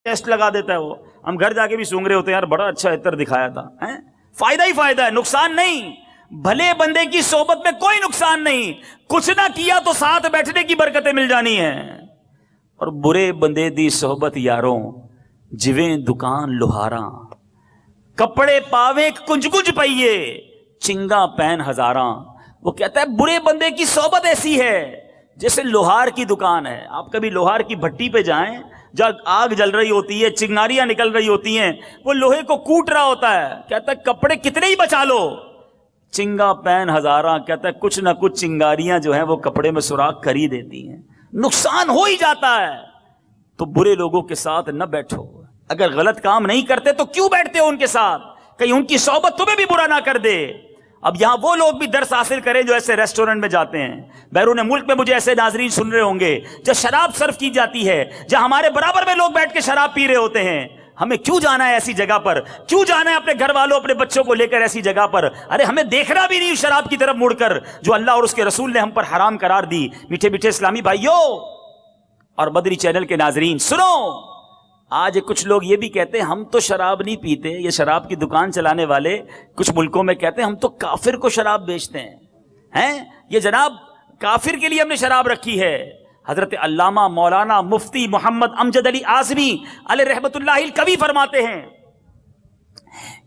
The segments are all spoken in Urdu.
ٹیسٹ لگا دیتا ہے وہ. ہم گھر جا کے بھی سونگ رہے ہوتے ہیں یار بڑا اچھا عطر دکھایا تھا. فائدہ ہی فائدہ ہے, نقصان نہیں. بھلے بندے کی صحبت میں کوئی نقصان نہیں, کچھ نہ کیا تو ساتھ بیٹھنے کی برکتیں مل جانی ہیں. اور برے بندے دی صحبت یاروں جویں دکان لوہاراں, کپڑے پاوے کنج کنج پئیے چنگا پین ہزاراں. وہ کہتا ہے برے بندے کی صحبت ایسی ہے جیسے لوہار کی دکان ہے. آپ کبھی لوہار کی بھٹی پہ جائیں, جب آگ جل رہی ہوتی ہے, چنگاریاں نکل رہی ہوتی ہیں, وہ لوہے کو کوٹ رہا ہوتا ہے, کہتا ہے کپڑے کتنے ہی بچا لو, چنگا پین ہزاراں. کہتا ہے کچھ نہ کچھ چنگاریاں جو ہیں وہ کپڑے میں سوراخ کر ہی دیتی ہیں, نقصان ہو ہی جاتا ہے. تو برے لوگوں کے ساتھ نہ بیٹھو. اگر غلط کام نہیں کرتے تو کیوں بیٹھتے ہو ان کے ساتھ, کہیں ان کی صحبت تمہیں بھی برا نہ کر دے. اب یہاں وہ لوگ بھی درس حاصل کریں جو ایسے ریسٹورنٹ میں جاتے ہیں. بیرون ملک میں مجھے ایسے ناظرین سن رہے ہوں گے جب شراب سرو کی جاتی ہے, جہاں ہمارے برابر میں لوگ بیٹھ کے شراب پی رہے ہوتے ہیں. ہمیں کیوں جانا ہے ایسی جگہ پر, کیوں جانا ہے اپنے گھر والوں اپنے بچوں کو لے کر ایسی جگہ پر. ارے ہمیں دیکھنا بھی نہیں شراب کی طرف مڑ کر جو اللہ اور اس کے رسول نے ہم پر حرام قرار دی. میٹھے میٹھے اسلامی بھائیوں اور مدنی چینل کے ناظرین سنو, آج کچھ لوگ یہ بھی کہتے ہیں ہم تو شراب نہیں پیتے. یہ شراب کی دکان چلانے والے کچھ ملکوں میں کہتے ہیں ہم تو کافر کو شراب بیچتے ہیں. یہ جناب کافر کے لیے ہم نے شراب رکھی ہے. حضرت علامہ مولانا مفتی محمد امجد علی اعظمی علیہ رحمت اللہ الکوی فرماتے ہیں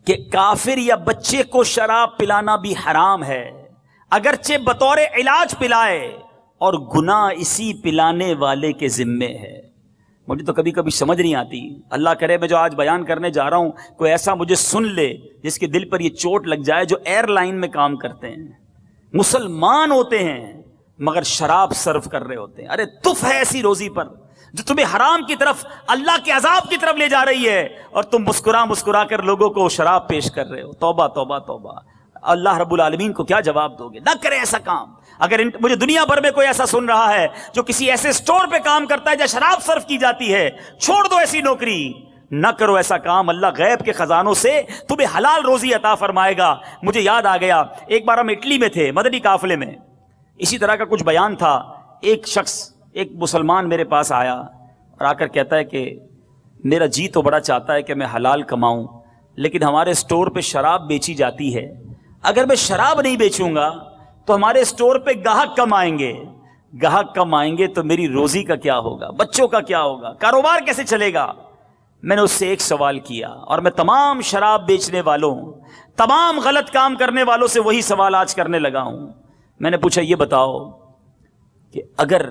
کہ کافر یا بچے کو شراب پلانا بھی حرام ہے, اگرچہ بطور علاج پلائے, اور گناہ اسی پلانے والے کے ذمے ہے. مجھے تو کبھی کبھی سمجھ نہیں آتی, اللہ کرے میں جو آج بیان کرنے جا رہا ہوں کوئی ایسا مجھے سن لے جس کے دل پر یہ چوٹ لگ جائے, جو ایئر لائن میں کام کرتے ہیں, مسلمان ہوتے ہیں مگر شراب سرو کر رہے ہوتے ہیں. ارے تف ہے ایسی روزی پر جو تمہیں حرام کی طرف, اللہ کے عذاب کی طرف لے جا رہی ہے, اور تم مسکرا مسکرا کر لوگوں کو شراب پیش کر رہے ہو. توبہ توبہ توبہ. اللہ رب العالمین کو کیا جواب دو گے؟ نہ کرے ایسا کام. اگر مجھے دنیا بھر میں کوئی ایسا سن رہا ہے جو کسی ایسے سٹور پہ کام کرتا ہے جہاں شراب سرو کی جاتی ہے, چھوڑ دو ایسی نوکری, نہ کرو ایسا کام. اللہ غیب کے خزانوں سے تمہیں حلال روزی عطا فرمائے گا. مجھے یاد آ گیا ایک بار ہم اٹلی میں تھے مدنی قافلے میں, اسی طرح کا کچھ بیان تھا. ایک شخص ایک مسلمان میرے پاس آیا اور آ کر کہتا ہے کہ میرا جی تو بڑا چاہتا ہے کہ میں حلال کماؤں, لیکن ہمارے سٹور پہ شراب بیچی جاتی ہے, اگر میں شراب نہیں بیچوں گا تو ہمارے سٹور پہ گاہک کم آئیں گے, گاہک کم آئیں گے تو میری روزی کا کیا ہوگا, بچوں کا کیا ہوگا, کاروبار کیسے چلے گا. میں نے اس سے ایک سوال کیا, اور میں تمام شراب بیچنے والوں, تمام غلط کام کرنے والوں سے وہی سوال آج کرنے لگا ہوں. میں نے پوچھا یہ بتاؤ کہ اگر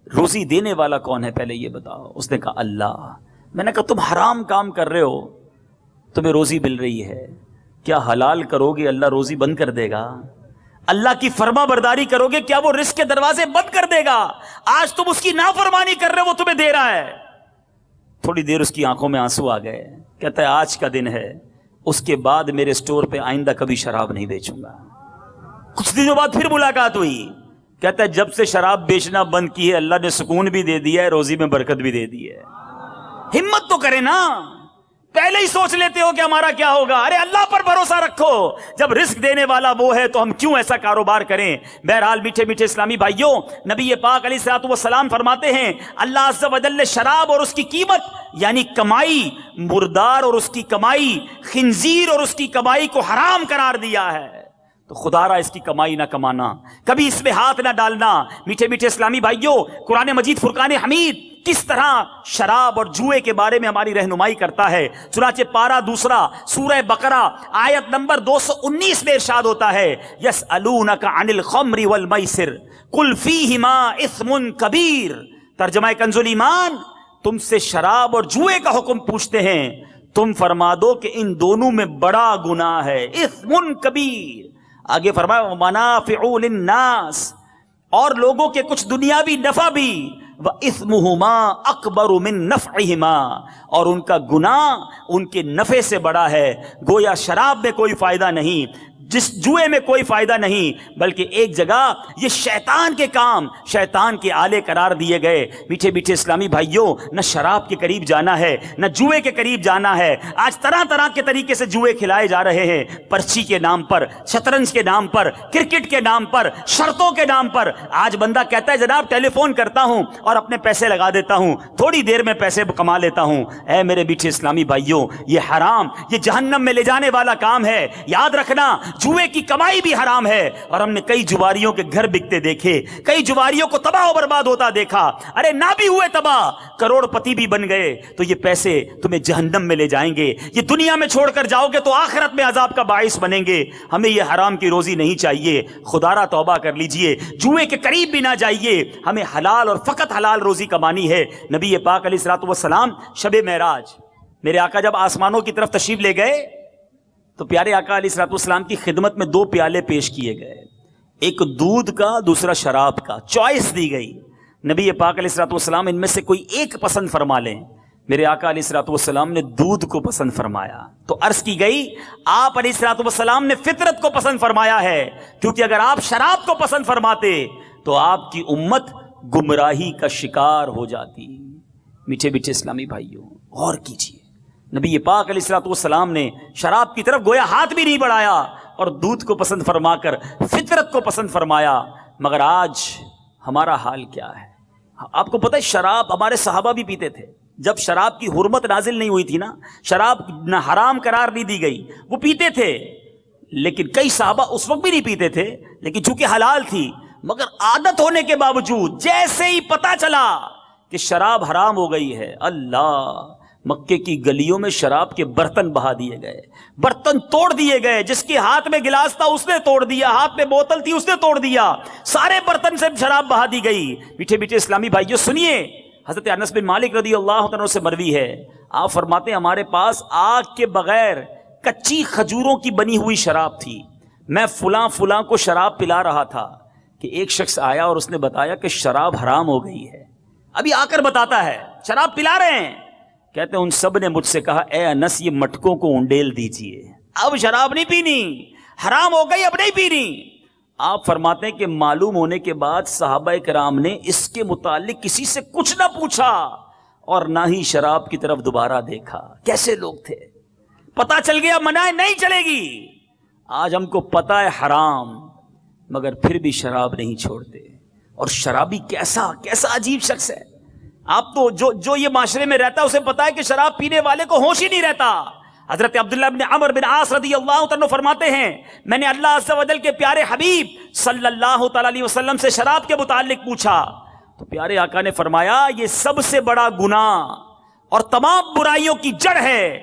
روزی دینے والا کون ہے, پہلے یہ بتاؤ. اس نے کہا اللہ. میں نے کہا تم حرام کام کر رہے ہو, تمہیں روزی مل رہی ہے, کیا حلال کرو گے اللہ روزی بند کر دے گا؟ اللہ کی فرما برداری کرو گے کیا وہ رزق کے دروازے بند کر دے گا؟ آج تم اس کی نافرمانی کر رہے ہو, وہ تمہیں دے رہا ہے. تھوڑی دیر اس کی آنکھوں میں آنسو آ گئے. کہتا ہے آج کا دن ہے, اس کے بعد میرے سٹور پہ آئندہ کبھی شراب نہیں بیچوں گا. کچھ دنوں بعد پھر ملاقات ہوئی. کہتا ہے جب سے شراب بیچنا بند کی ہے اللہ نے سکون بھی دے دیا ہے, روزی میں برکت بھی دے دی ہے. ہمت تو کرے نا, پہلے ہی سوچ لیتے ہو کہ ہمارا کیا ہوگا. ارے اللہ پر بھروسہ رکھو, جب رزق دینے والا وہ ہے تو ہم کیوں ایسا کاروبار کریں. بہرحال میٹھے میٹھے اسلامی بھائیوں, نبی پاک علیہ الصلوۃ والسلام فرماتے ہیں اللہ عز و جل نے شراب اور اس کی قیمت یعنی کمائی, مردار اور اس کی کمائی, خنزیر اور اس کی کمائی کو حرام قرار دیا ہے. تو خدا را اس کی کمائی نہ کمانا, کبھی اس میں ہاتھ نہ ڈالنا. میٹھے میٹھے اسلامی بھائیوں, قرآن مجید فرقان حمید کس طرح شراب اور جوئے کے بارے میں ہماری رہنمائی کرتا ہے. چنانچہ پارہ 2 سورہ بقرہ آیت نمبر 219 میں ارشاد ہوتا ہے یسألونک عن الخمر والمیسر قل فیہما اثم کبیر. ترجمہ کنز الایمان, تم سے شراب اور جوئے کا حکم پوچھتے ہیں, تم فرما دو کہ ان دونوں میں بڑا گناہ ہے, اثم کبیر. آگے فرمایا منافع للناس, اور لوگوں کے کچھ دنیاوی نفع بھی, وَإِثْمُهُمَا أَكْبَرُ مِن نَفْعِهِمَا, اور ان کا گناہ ان کے نفع سے بڑا ہے. گویا شراب میں کوئی فائدہ نہیں, جس جوئے میں کوئی فائدہ نہیں، بلکہ ایک جگہ یہ شیطان کے کام، شیطان کے آلے قرار دیے گئے۔ میٹھے میٹھے اسلامی بھائیوں، نہ شراب کے قریب جانا ہے، نہ جوئے کے قریب جانا ہے۔ آج طرح طرح کے طریقے سے جوئے کھلائے جا رہے ہیں، پرچی کے نام پر، شطرنج کے نام پر، کرکٹ کے نام پر، شرطوں کے نام پر۔ آج بندہ کہتا ہے جناب ٹیلی فون کرتا ہوں اور اپنے پیسے لگا دیتا ہوں، تھوڑی دیر میں پیسے کما لیتا ہوں۔ اے میرے میٹھے اسلامی بھائیوں، یہ حرام، یہ جہنم میں لے جانے والا کام ہے۔ یاد رکھنا، جوئے کی کمائی بھی حرام ہے، اور ہم نے کئی جواریوں کے گھر بکتے دیکھے، کئی جواریوں کو تباہ و برباد ہوتا دیکھا۔ ارے نہ بھی ہوئے تباہ، کروڑ پتی بھی بن گئے، تو یہ پیسے تمہیں جہنم میں لے جائیں گے۔ یہ دنیا میں چھوڑ کر جاؤ گے تو آخرت میں عذاب کا باعث بنیں گے۔ ہمیں یہ حرام کی روزی نہیں چاہیے، خدا را توبہ کر لیجئے، جوئے کے قریب بھی نہ جائیے۔ ہمیں حلال اور فقط حلال روزی کمانی ہے۔ نبی پاک علیہ الصلوۃ والسلام شب معراج، میرے آقا جب آسمانوں کی طرف تشریف لے گئے تو پیارے آقا علیہ الصلوۃ والسلام کی خدمت میں 2 پیالے پیش کیے گئے، ایک دودھ کا، دوسرا شراب کا۔ چوائس دی گئی، نبی پاک علیہ الصلوۃ والسلام ان میں سے کوئی ایک پسند فرما لیں۔ میرے آقا علیہ الصلوۃ والسلام نے دودھ کو پسند فرمایا، تو عرض کی گئی آپ علیہ الصلوۃ والسلام نے فطرت کو پسند فرمایا ہے، کیونکہ اگر آپ شراب کو پسند فرماتے تو آپ کی امت گمراہی کا شکار ہو جاتی۔ میٹھے میٹھے اسلامی بھائیوں، غور کیجیے، نبی پاک علیہ الصلوۃ والسلام نے شراب کی طرف گویا ہاتھ بھی نہیں بڑھایا اور دودھ کو پسند فرما کر فطرت کو پسند فرمایا۔ مگر آج ہمارا حال کیا ہے؟ آپ کو پتہ ہے شراب ہمارے صحابہ بھی پیتے تھے، جب شراب کی حرمت نازل نہیں ہوئی تھی نا، شراب نہ حرام قرار نہیں دی گئی، وہ پیتے تھے، لیکن کئی صحابہ اس وقت بھی نہیں پیتے تھے، لیکن چونکہ حلال تھی، مگر عادت ہونے کے باوجود جیسے ہی پتا چلا کہ شراب حرام ہو گئی ہے، اللہ، مکے کی گلیوں میں شراب کے برتن بہا دیے گئے، برتن توڑ دیے گئے، جس کے ہاتھ میں گلاس تھا اس نے توڑ دیا، ہاتھ میں بوتل تھی اس نے توڑ دیا، سارے برتن سے شراب بہا دی گئی۔ میٹھے میٹھے اسلامی بھائیوں سنیے، حضرت انس بن مالک رضی اللہ عنہ سے مروی ہے، آپ فرماتے ہیں ہمارے پاس آگ کے بغیر کچی کھجوروں کی بنی ہوئی شراب تھی، میں فلاں فلاں کو شراب پلا رہا تھا کہ ایک شخص آیا اور اس نے بتایا کہ شراب حرام ہو گئی ہے، ابھی آ کر بتاتا ہے شراب پلا رہے ہیں، کہتے ہیں ان سب نے مجھ سے کہا اے انس یہ مٹکوں کو انڈیل دیجئے، اب شراب نہیں پینی، حرام ہو گئی، اب نہیں پینی۔ آپ فرماتے ہیں کہ معلوم ہونے کے بعد صحابہ کرام نے اس کے متعلق کسی سے کچھ نہ پوچھا اور نہ ہی شراب کی طرف دوبارہ دیکھا۔ کیسے لوگ تھے، پتا چل گیا منع نہیں چلے گی۔ آج ہم کو پتا ہے حرام، مگر پھر بھی شراب نہیں چھوڑتے۔ اور شرابی کیسا عجیب شخص ہے، آپ تو جو یہ معاشرے میں رہتا ہے اسے پتا ہے کہ شراب پینے والے کو ہوش ہی نہیں رہتا۔ حضرت عبداللہ بن عمر بن عاص رضی اللہ عنہ فرماتے ہیں میں نے اللہ عز و جل کے پیارے حبیب صلی اللہ تعالی علیہ وسلم سے شراب کے متعلق پوچھا تو پیارے آقا نے فرمایا یہ سب سے بڑا گناہ اور تمام برائیوں کی جڑ ہے۔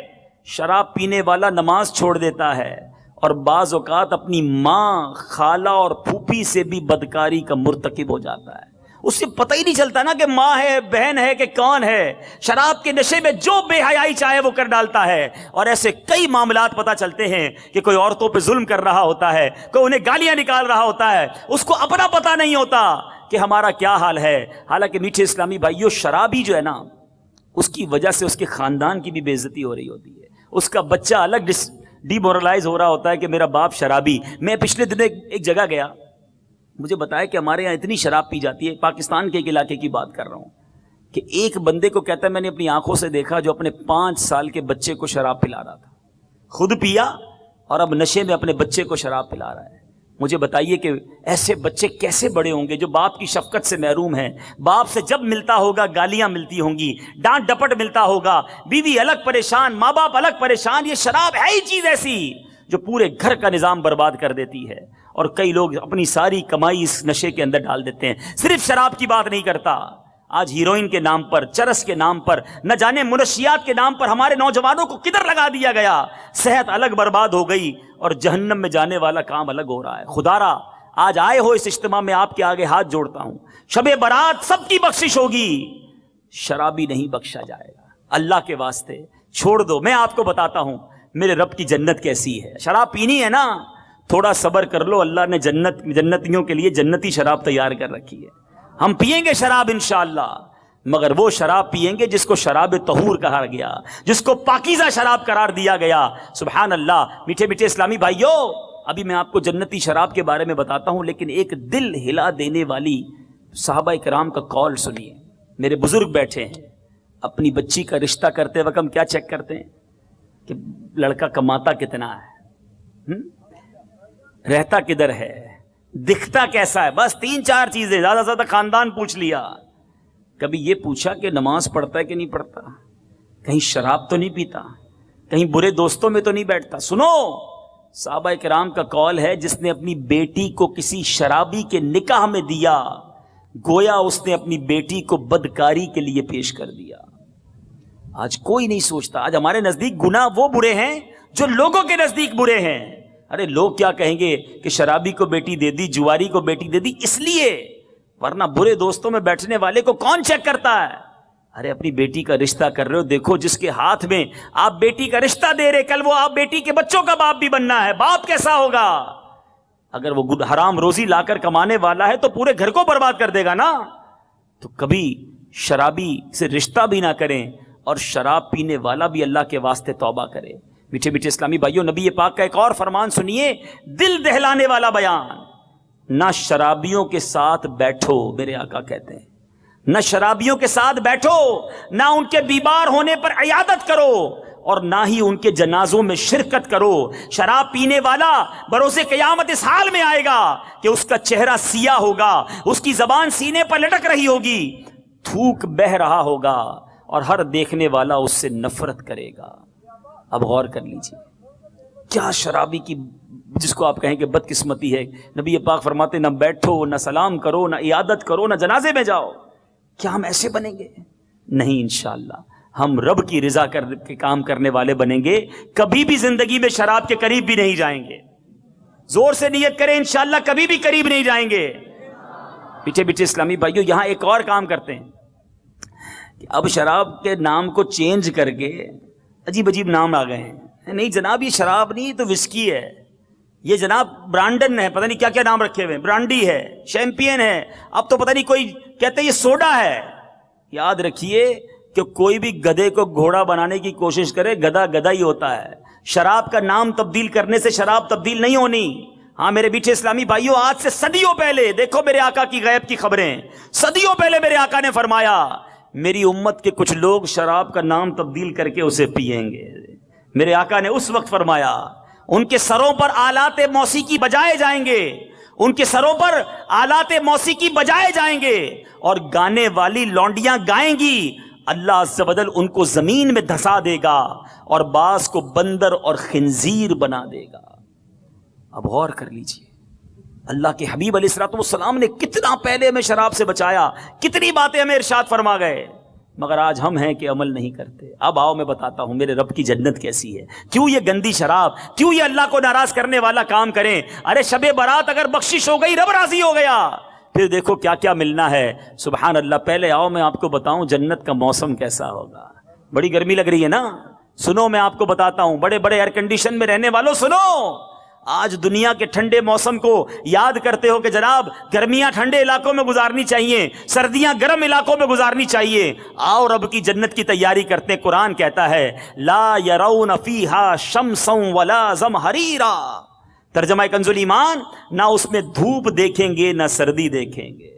شراب پینے والا نماز چھوڑ دیتا ہے اور بعض اوقات اپنی ماں، خالہ اور پھوپھی سے بھی بدکاری کا مرتکب ہو جاتا ہے، اسے پتہ ہی نہیں چلتا نا کہ ماں ہے، بہن ہے کہ کون ہے۔ شراب کے نشے میں جو بے حیائی چاہے وہ کر ڈالتا ہے، اور ایسے کئی معاملات پتہ چلتے ہیں کہ کوئی عورتوں پہ ظلم کر رہا ہوتا ہے، کوئی انہیں گالیاں نکال رہا ہوتا ہے، اس کو اپنا پتہ نہیں ہوتا کہ ہمارا کیا حال ہے۔ حالانکہ میٹھے اسلامی بھائیوں، شرابی جو ہے نا، اس کی وجہ سے اس کے خاندان کی بھی بے عزتی ہو رہی ہوتی ہے، اس کا بچہ الگ ڈی مورلائز ہو رہا ہوتا ہے کہ میرا باپ شرابی۔ میں پچھلے دن ایک جگہ گیا، مجھے بتایا کہ ہمارے یہاں اتنی شراب پی جاتی ہے، پاکستان کے ایک علاقے کی بات کر رہا ہوں، کہ ایک بندے کو کہتا ہے میں نے اپنی آنکھوں سے دیکھا جو اپنے 5 سال کے بچے کو شراب پلا رہا تھا، خود پیا اور اب نشے میں اپنے بچے کو شراب پلا رہا ہے۔ مجھے بتائیے کہ ایسے بچے کیسے بڑے ہوں گے جو باپ کی شفقت سے محروم ہیں، باپ سے جب ملتا ہوگا گالیاں ملتی ہوں گی، ڈانٹ ڈپٹ ملتا ہوگا، بیوی الگ پریشان، ماں باپ الگ پریشان۔ یہ شراب ہے ہی چیز ایسی جو پورے گھر کا نظام برباد کر دیتی ہے، اور کئی لوگ اپنی ساری کمائی اس نشے کے اندر ڈال دیتے ہیں۔ صرف شراب کی بات نہیں کرتا، آج ہیروئن کے نام پر، چرس کے نام پر، نہ جانے منشیات کے نام پر ہمارے نوجوانوں کو کدھر لگا دیا گیا، صحت الگ برباد ہو گئی اور جہنم میں جانے والا کام الگ ہو رہا ہے۔ خدارا آج آئے ہو اس اجتماع میں آپ کے آگے ہاتھ جوڑتا ہوں، شب برات سب کی بخشش ہوگی، شرابی نہیں بخشا جائے گا۔ اللہ کے واسطے چھوڑ دو۔ میں آپ کو بتاتا ہوں میرے رب کی جنت کیسی ہے۔ شراب پینی ہے نا، تھوڑا صبر کر لو، اللہ نے جنتیوں کے لیے جنتی شراب تیار کر رکھی ہے۔ ہم پیئیں گے شراب انشاءاللہ، مگر وہ شراب پیئیں گے جس کو شراب طہور کہا گیا، جس کو پاکیزہ شراب قرار دیا گیا۔ سبحان اللہ۔ میٹھے میٹھے اسلامی بھائیوں، ابھی میں آپ کو جنتی شراب کے بارے میں بتاتا ہوں، لیکن ایک دل ہلا دینے والی صحابہ کرام کا کال سنیے. میرے بزرگ بیٹھے ہیں، اپنی بچی کا رشتہ کرتے وقت ہم کیا چیک کرتے ہیں کہ لڑکا کماتا کتنا ہے، رہتا کدھر ہے، دکھتا کیسا ہے، بس 3-4 چیزیں، زیادہ سے زیادہ خاندان پوچھ لیا. کبھی یہ پوچھا کہ نماز پڑھتا ہے کہ نہیں پڑھتا، کہیں شراب تو نہیں پیتا، کہیں برے دوستوں میں تو نہیں بیٹھتا. سنو، صحابہ کرام کا قول ہے جس نے اپنی بیٹی کو کسی شرابی کے نکاح میں دیا، گویا اس نے اپنی بیٹی کو بدکاری کے لیے پیش کر دیا. آج کوئی نہیں سوچتا. آج ہمارے نزدیک گناہ وہ برے ہیں جو لوگوں کے نزدیک برے ہیں. ارے لوگ کیا کہیں گے کہ شرابی کو بیٹی دے دی، جواری کو بیٹی دے دی، اس لیے، ورنہ برے دوستوں میں بیٹھنے والے کو کون چیک کرتا ہے. ارے اپنی بیٹی کا رشتہ کر رہے ہو، دیکھو جس کے ہاتھ میں آپ بیٹی کا رشتہ دے رہے، کل وہ آپ بیٹی کے بچوں کا باپ بھی بننا ہے. باپ کیسا ہوگا؟ اگر وہ حرام روزی لا کر کمانے والا ہے تو پورے گھر کو برباد کر دے گا نا. تو کبھی شرابی سے رشتہ بھی نہ کریں، اور شراب پینے والا بھی اللہ کے واسطے توبہ کرے. میٹھے میٹھے اسلامی بھائیوں، نبی پاک کا ایک اور فرمان سنیے، دل دہلانے والا بیان. نہ شرابیوں کے ساتھ بیٹھو، میرے آقا کہتے ہیں، نہ شرابیوں کے ساتھ بیٹھو، نہ ان کے بیمار ہونے پر عیادت کرو، اور نہ ہی ان کے جنازوں میں شرکت کرو. شراب پینے والا بروز قیامت اس حال میں آئے گا کہ اس کا چہرہ سیاہ ہوگا، اس کی زبان سینے پر لٹک رہی ہوگی، تھوک بہہ رہا ہوگا، اور ہر دیکھنے والا اس سے نفرت کرے گا. اب غور کر لیجیے، کیا شرابی کی جس کو آپ کہیں کہ بدقسمتی ہے. نبی پاک فرماتے نہ بیٹھو، نہ سلام کرو، نہ عیادت کرو، نہ جنازے میں جاؤ. کیا ہم ایسے بنیں گے؟ نہیں، انشاءاللہ ہم رب کی رضا کے کام کرنے والے بنیں گے. کبھی بھی زندگی میں شراب کے قریب بھی نہیں جائیں گے. زور سے نیت کریں، انشاءاللہ کبھی بھی قریب نہیں جائیں گے. پیچھے پیچھے اسلامی بھائیوں، یہاں ایک اور کام کرتے ہیں کہ اب شراب کے نام کو چینج کر کے عجیب عجیب نام آ گئے ہیں. نہیں جناب، یہ شراب نہیں، تو وسکی ہے. یہ جناب برانڈن ہے، پتہ نہیں کیا کیا نام رکھے ہوئے، برانڈی ہے، شیمپین ہے، اب تو پتہ نہیں کوئی کہتے یہ سوڈا ہے. یاد رکھیے کہ کوئی بھی گدھے کو گھوڑا بنانے کی کوشش کرے، گدھا گدھا ہی ہوتا ہے. شراب کا نام تبدیل کرنے سے شراب تبدیل نہیں ہونی. ہاں میرے بیٹھے اسلامی بھائیوں، آج سے صدیوں پہلے دیکھو میرے آقا کی غیب کی خبریں. صدیوں پہلے میرے آقا نے فرمایا میری امت کے کچھ لوگ شراب کا نام تبدیل کر کے اسے پئیں گے. میرے آقا نے اس وقت فرمایا ان کے سروں پر آلات موسیقی بجائے جائیں گے، ان کے سروں پر آلات موسیقی بجائے جائیں گے، اور گانے والی لونڈیاں گائیں گی. اللہ عز و جل ان کو زمین میں دھسا دے گا، اور بعض کو بندر اور خنزیر بنا دے گا. اب غور کر لیجئے، اللہ کے حبیب علیہ الصلوۃ والسلام نے کتنا پہلے ہمیں شراب سے بچایا، کتنی باتیں ہمیں ارشاد فرما گئے، مگر آج ہم ہیں کہ عمل نہیں کرتے. اب آؤ میں بتاتا ہوں میرے رب کی جنت کیسی ہے. کیوں یہ گندی شراب، کیوں یہ اللہ کو ناراض کرنے والا کام کریں. ارے شب برات اگر بخشش ہو گئی، رب راضی ہو گیا، پھر دیکھو کیا کیا ملنا ہے. سبحان اللہ. پہلے آؤ میں آپ کو بتاؤں جنت کا موسم کیسا ہوگا. بڑی گرمی لگ رہی ہے نا، سنو میں آپ کو بتاتا ہوں. بڑے بڑے ایئر کنڈیشن میں رہنے والوں سنو، آج دنیا کے ٹھنڈے موسم کو یاد کرتے ہو کہ جناب گرمیاں ٹھنڈے علاقوں میں گزارنی چاہیے، سردیاں گرم علاقوں میں گزارنی چاہیے. آؤ رب کی جنت کی تیاری کرتے. قرآن کہتا ہے لا يرون فیہا شمسا ولا زمہریرا. ترجمہ کنز الایمان، نہ اس میں دھوپ دیکھیں گے نہ سردی دیکھیں گے.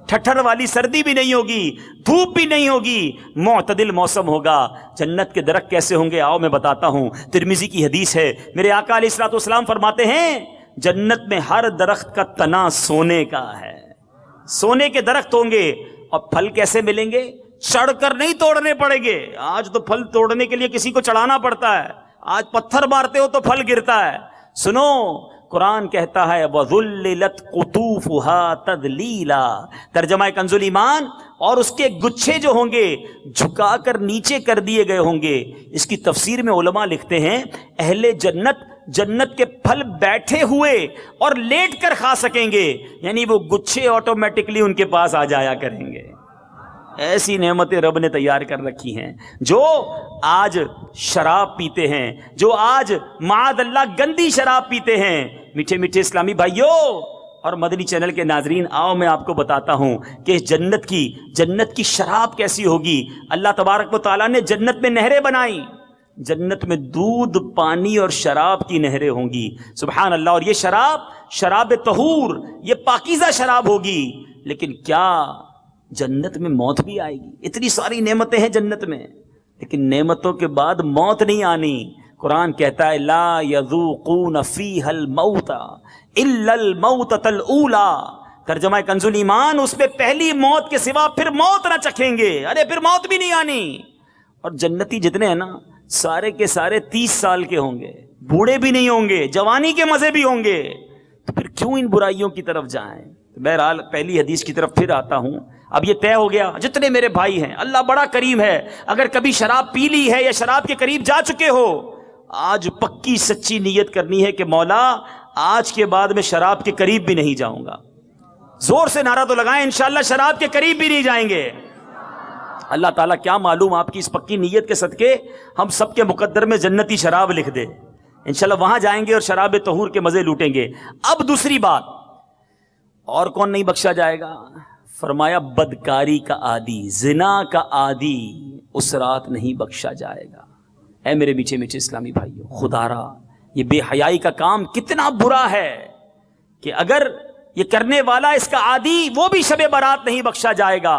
ٹھٹھر والی سردی بھی نہیں ہوگی، دھوپ بھی نہیں ہوگی، معتدل موسم ہوگا. جنت کے درخت کیسے ہوں گے آؤ میں بتاتا ہوں. ترمذی کی حدیث ہے، میرے آقا علیہ الصلوۃ والسلام فرماتے ہیں جنت میں ہر درخت کا تنا سونے کا ہے. سونے کے درخت ہوں گے. اور پھل کیسے ملیں گے؟ چڑھ کر نہیں توڑنے پڑیں گے. آج تو پھل توڑنے کے لیے کسی کو چڑھانا پڑتا ہے، آج پتھر مارتے ہو تو پھل گرتا ہے. سنو قرآن کہتا ہے وَذُلِّلَتْ قُطُوفُهَا تَذْلِيلًا. ترجمہ کنز الایمان، اور اس کے گچھے جو ہوں گے جھکا کر نیچے کر دیے گئے ہوں گے. اس کی تفسیر میں علماء لکھتے ہیں اہل جنت جنت کے پھل بیٹھے ہوئے اور لیٹ کر کھا سکیں گے، یعنی وہ گچھے آٹومیٹکلی ان کے پاس آ جایا کریں گے. ایسی نعمتیں رب نے تیار کر رکھی ہیں. جو آج شراب پیتے ہیں، جو آج معاذ اللہ گندی شراب پیتے ہیں، میٹھے میٹھے اسلامی بھائیوں اور مدنی چینل کے ناظرین، آؤ میں آپ کو بتاتا ہوں کہ جنت کی شراب کیسی ہوگی. اللہ تبارک و تعالیٰ نے جنت میں نہریں بنائی. جنت میں دودھ، پانی اور شراب کی نہریں ہوں گی. سبحان اللہ. اور یہ شراب طہور، یہ پاکیزہ شراب ہوگی. لیکن کیا جنت میں موت بھی آئے گی؟ اتنی ساری نعمتیں ہیں جنت میں، لیکن نعمتوں کے بعد موت نہیں آنی. قرآن کہتا ہے لا یذوقون فیہا الموت الا الموتۃ الاولی. ترجمہ کنز الایمان، اس میں پہلی موت کے سوا پھر موت نہ چکھیں گے. ارے پھر موت بھی نہیں آنی. اور جنتی جتنے ہیں نا سارے کے سارے 30 سال کے ہوں گے، بوڑھے بھی نہیں ہوں گے، جوانی کے مزے بھی ہوں گے. تو پھر کیوں ان برائیوں کی طرف جائیں؟ بہرحال پہلی حدیث کی طرف پھر آتا ہوں. اب یہ طے ہو گیا جتنے میرے بھائی ہیں، اللہ بڑا کریم ہے. اگر کبھی شراب پی لی ہے یا شراب کے قریب جا چکے ہو، آج پکی سچی نیت کرنی ہے کہ مولا آج کے بعد میں شراب کے قریب بھی نہیں جاؤں گا. زور سے نعرہ تو لگائیں انشاءاللہ شراب کے قریب بھی نہیں جائیں گے. اللہ تعالیٰ کیا معلوم آپ کی اس پکی نیت کے صدقے ہم سب کے مقدر میں جنتی شراب لکھ دے. انشاءاللہ وہاں جائیں گے اور شراب طہور کے مزے لوٹیں گے. اب دوسری بات، اور کون نہیں بخشا جائے گا؟ فرمایا بدکاری کا عادی، زنا کا عادی اس رات نہیں بخشا جائے گا. اے میرے میٹھے میٹھے اسلامی بھائیو، خدا را یہ بے حیائی کا کام کتنا برا ہے کہ اگر یہ کرنے والا اس کا عادی، وہ بھی شب برات نہیں بخشا جائے گا.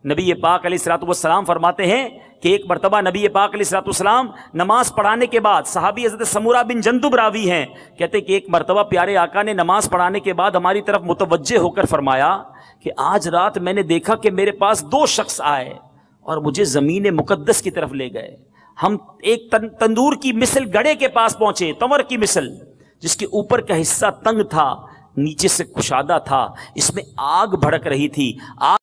نبی پاک علیہ الصلوۃ والسلام فرماتے ہیں کہ ایک مرتبہ نبی پاک علیہ الصلوۃ والسلام نماز پڑھانے کے بعد، صحابی حضرت سمورہ بن جندب راوی ہیں، کہتے کہ ایک مرتبہ پیارے آقا نے نماز پڑھانے کے بعد ہماری طرف متوجہ ہو کر فرمایا کہ آج رات میں نے دیکھا کہ میرے پاس 2 شخص آئے اور مجھے زمین مقدس کی طرف لے گئے. ہم ایک تندور کی مثل گڑھے کے پاس پہنچے، تنور کی مثل، جس کے اوپر کا حصہ تنگ تھا، نیچے سے کشادہ تھا، اس میں آگ بھڑک رہی تھی.